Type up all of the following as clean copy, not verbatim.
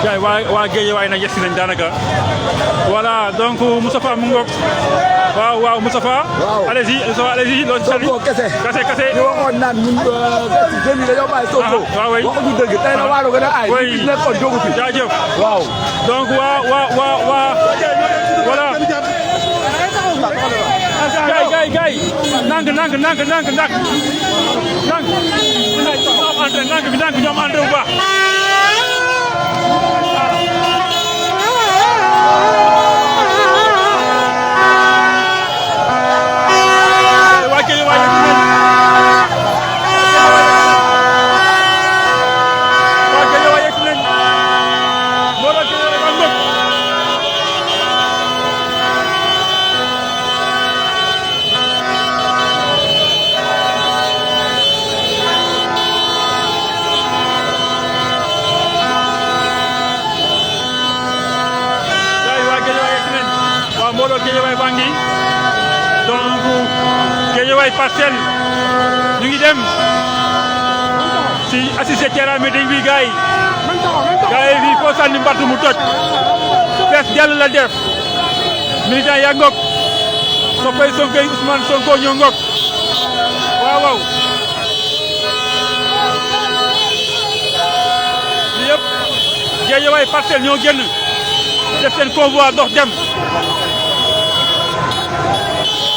gars yi waa Guédiawaye nag yegsi nañ daanaka voilà donc Moustapha mu ngoog waaw Moustapha. waaw allez-y loolu ci sànni. Sonko kese kese. ñu waxoon naan ñun jeunes yi dañoo bàyyi Sonko. waaw oui waxuñu dëgg tey na waa gën a aay. oui ñu nekkoon jógu fi. jaajëf waaw. donc waa voilà. gars yi nank ñoom entré bu baax. mbooloo Guédiawaye baa ngi donc Guédiawaye Parcelles ñu ngi dem si assisté terrain meeting bi gars yi fii foo sànni mbattu mu toj fees dell la def militant yaa ngok soppay Sonko Ousmane Sonko ñoo ngok waaw li yëpp Guédiawaye Parcelles ñoo génn def seen convoi dox dem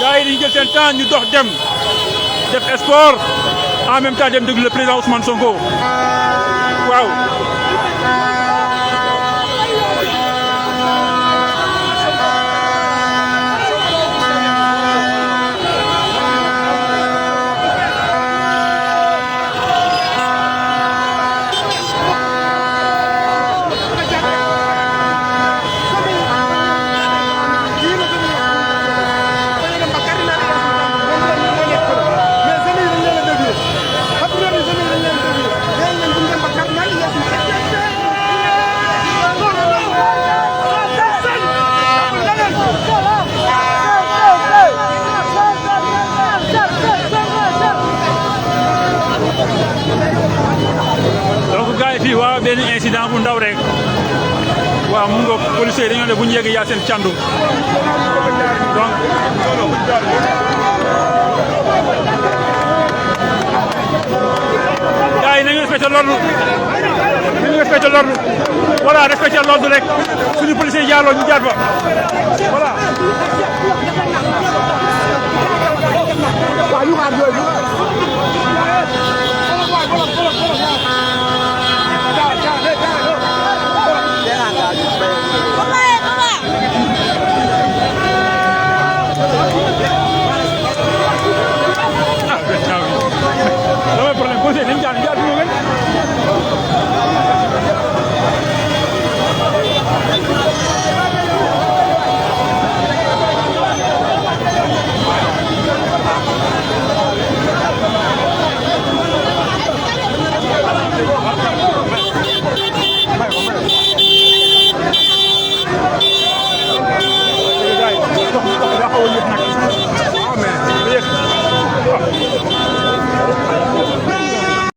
gars yi dañu jël seen temps ñu dox dem def sport en même temps dem déglu le président Ousmane Sonko waaw. donc gars yi fii waaw benn incident bu ndaw rek waaw mu ngoog policiers yi dañoo ne bu ñu yegg yaa seen candu donc gars yi nañu respecté l'ordre voilà respecté l'ordre rek suñu policiers yi jaarloo ñu jaar fa voilà. damay problème posé nañu jaar